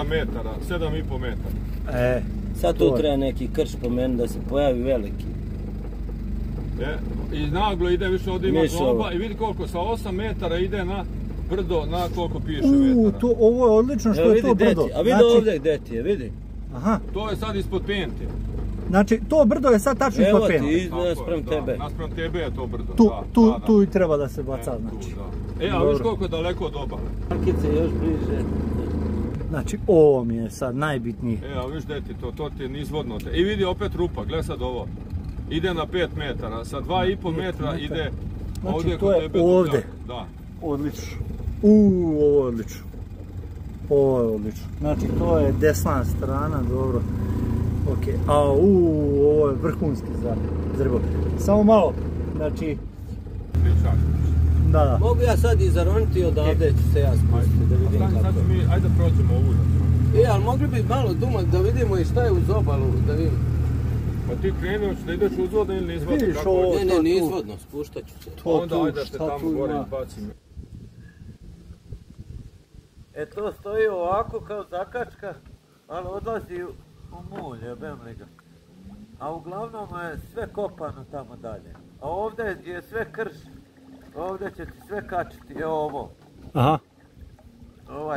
metara, 7,5 metara. Sad tu treba neki krš po meni da se pojavi veliki. I naglo ide više, ovdje ima zomba i vidi koliko, sa 8 metara ide na brdo, na koliko piše metara. Ovo je odlično što je to brdo. A vidi ovdje gdje ti je, vidi. Aha. To je sad ispod Pente. Znači, to brdo je sad tačno ispod Pente. Evo ti, naspram tebe. Naspram tebe je to brdo. Tu i treba da se baca, znači. A vidiš koliko je daleko od obale. Markice još bliže. Znači, ovo mi je sad najbitnije. A vidiš gdje ti to ti je nizvodno. I vidi opet rupa, gledaj sad ovo. Ide na 5 metara, sa 2,5 metra ide ovdje kod tebe. Znači, to je ovdje. Da. Odlično. Ovo je odlično. Ovo je odlično. Znači, to je desna strana, dobro. Ok, ovo je vrhunski za zrbo. Samo malo, znači... Da. Mogu ja sad i zaroniti odavde, ću se ja spustiti da vidim kako. Ajde prođemo ovu. Ali mogli bi malo dumat da vidimo i šta je uz obalu, da vidim. Pa ti krenuš da ideš uzvodno ili nizvodno? Ne, nizvodno, spuštat ću se. Onda ajde te tamo gore izbacim. To stoji ovako kao zakačka, ali odlazi u mulj, jebem li ga. A uglavnom je sve kopano tamo dalje. A ovdje je sve krš. Ovdje će ti sve kačiti, evo ovo. Aha.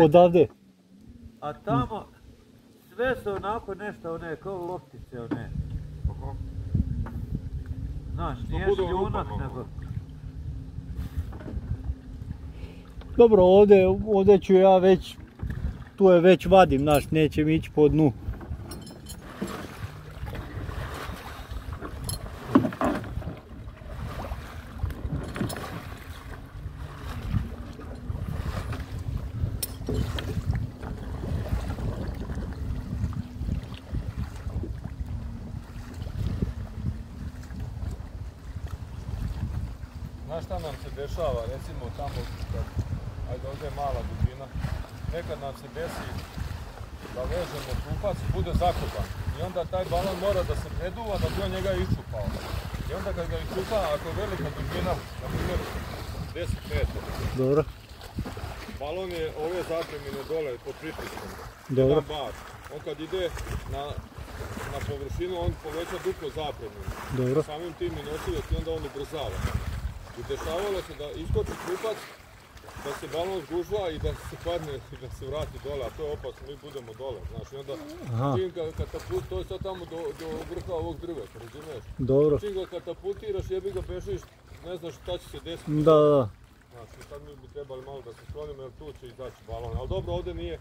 Odavde. A tamo sve su onako nešto, kao loptice, Znaš, nije šljunak, nego... Dobro, ovdje ću ja već, tu je već vadim, znaš, neće mi ići po dnu. Znaš šta nam se dešava, recimo tamo, ajde ovdje je mala dubina, nekad nam se desi da vežemo trupac i bude zakopan. I onda taj balon mora da se preduva da bi on njega iščupao. I onda kad ga iščupa, ako je velika dubina, na primjer 10 metara. Dobro. Balon je ove zapremine dole pod pritiskom. Dobro. Jedan bar. On kad ide na površinu, on poveća duplo zapreminu. Dobro. Samim tim i nosilac i onda on ubrzava. I dešavalo se da iskoči trupac, da se balon zgužva i da se padne i da se vrati dole, a to je opasno, mi budemo dole, znaš, i onda čim ga katapult, to je sad tamo do vrha ovog drveta, razumiješ? Dobro. Čim ga katapultiraš, jebi ga bežiš, ne znaš šta će se desiti. Da. Znači, sad mi bi trebali malo da se sklonimo, jer tu će izaći balon, ali dobro, ovdje nije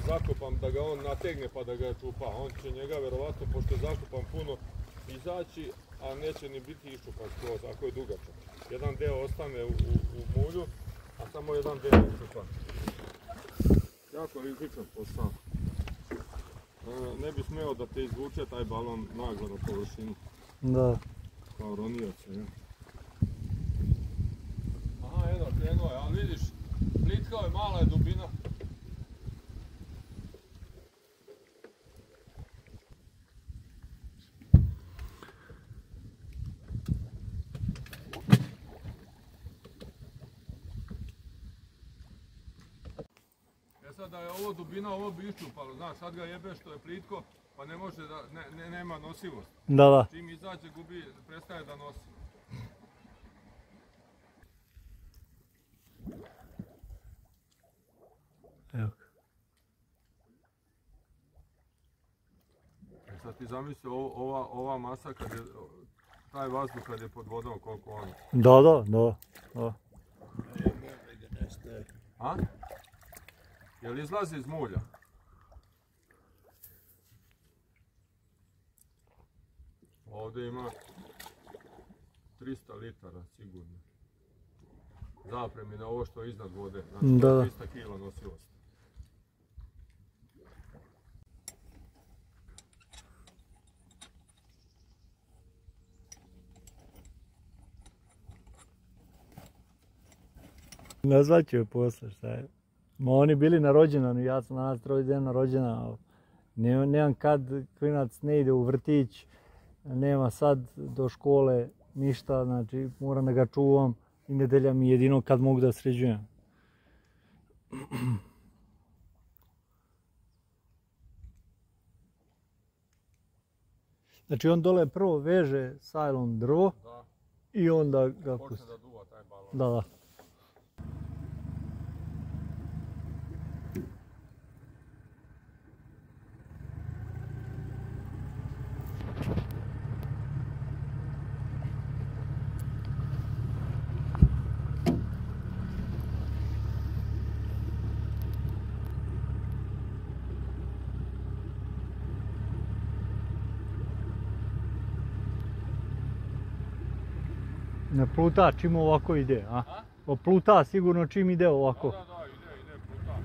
zakopan da ga on nategne pa da ga čupa, on će njega verovatno, pošto je zakopan puno, izaći, a neće ni biti iščupan skroz, ako je dugačak. Jedan deo ostane u mulju, a samo jedan deo iščupan. Jako rizičan posao. Ne bi smeo da te izvuče taj balon naglo na površinu. Da. Kao ronioce, ja. Aha, krenuo je, ali vidiš, plitkao je, mala je dubina. Sad da je ovo dubina, ovo bi iščupalo, znaš, sad ga jebe što je plitko, pa ne može da, nema nosivost. Da. Čim izađe, prestaje da nosi. Evo. Sad ti zamisli ova masa kad je, taj vazduh kad je pod vodom, koliko on... Da. A? Jel izlazi iz mulja? Ovdje ima 300 litara sigurno. Zapremine, ovo što je iznad vode, znači 300 kila nosivosti. Nazvat ću je posle, šta je. Ma oni bili na rođendanu, ja sam danas 3. dan na rođendanu. Nemam kad klinac ne ide u vrtić, nema sad do škole ništa, znači moram da ga čuvam i nedelja mi jedino kad mogu da sređujem. Znači on dole prvo veže sajlom drvo Da, i onda ga počne pusti. da duva taj balon. Da, da. Ne pluta čim ovako ide, a? A? Opluta sigurno čim ide ovako. Da, ide puta.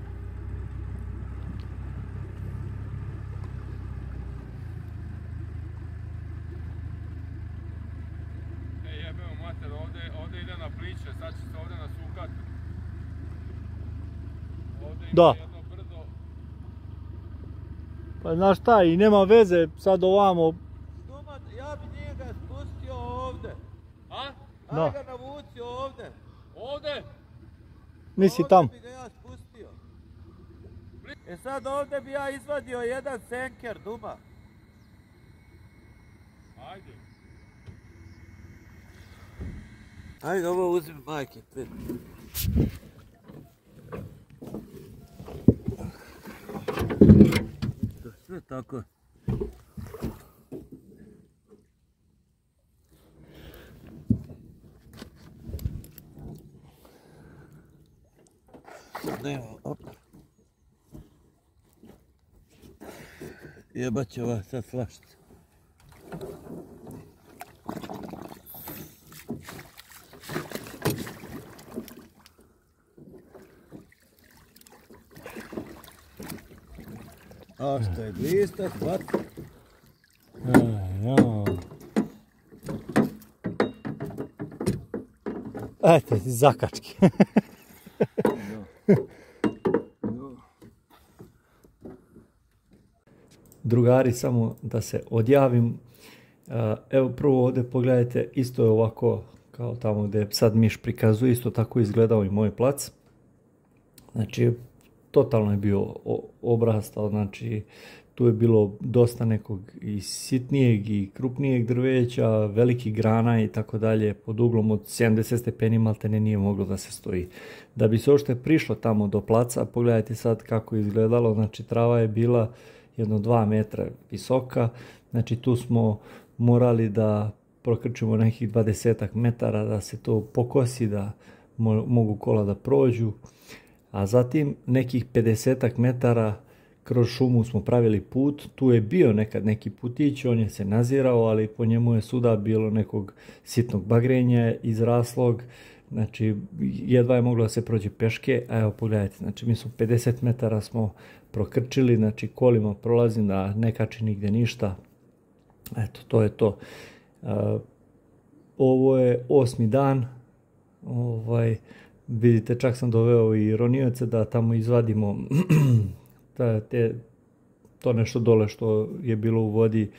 Jebemo mater, ovdje ide na pliće, sad će se ovdje nasukat. Ovdje ima Da. jedno brdo. Pa znaš šta, i nema veze sad ovamo. Duma, ja bi njega spustio ovdje. A? Da. Aj ga navuci ovdje. Ovdje? Nisi Ovdje tam. bi ga ja spustio. E sad ovdje bi ja izvadio jedan senker, Duma. Ajde. Ajde, ovo uzmi majke, pet. Sve tako. Nema, op. Jebat će ova sad flašica. A što je glista, hvat. Eto ti zakački. Drugari, samo da se odjavim. Evo prvo ovdje pogledajte, isto je ovako kao tamo gdje sad miš prikazuje, isto tako izgledao i moj plac. Znači, totalno je bio obrastao, znači tu je bilo dosta nekog i sitnijeg i krupnijeg drveća, velikih grana i tako dalje, pod uglom od 70 stepeni maltene nije moglo da se stoji. Da bi se uopšte prišlo tamo do placa, pogledajte sad kako je izgledalo, znači trava je bila jedno 2 metra visoka, znači tu smo morali da prokrčimo nekih 20 metara da se to pokosi, da mogu kola da prođu, a zatim nekih 50 metara kroz šumu smo pravili put, tu je bio nekad neki putić, on je se nazirao, ali po njemu je svuda bilo nekog sitnog bagrenja izraslog, znači jedva je moglo da se prođe peške, a evo pogledajte, znači mi smo 50 metara smo prokrčili, znači kolima prolazim da ne kači nigde ništa, eto to je to. Ovo je 8. dan, vidite čak sam doveo i ronioce da tamo izvadimo to nešto dole što je bilo u vodi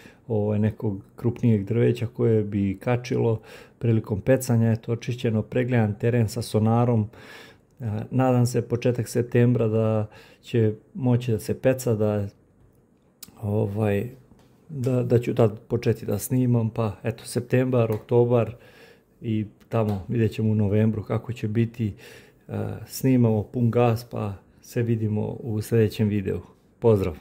nekog krupnijeg drveća koje bi kačilo prilikom pecanja. Eto, očišćeno, pregledan teren sa sonarom. Nadam se početak septembra da će moći da se peca, da ću tad početi da snimam, pa eto septembar, oktobar i tamo vidjet ćemo u novembru kako će biti. Snimamo pun gas, pa se vidimo u sljedećem videu. Pozdrav!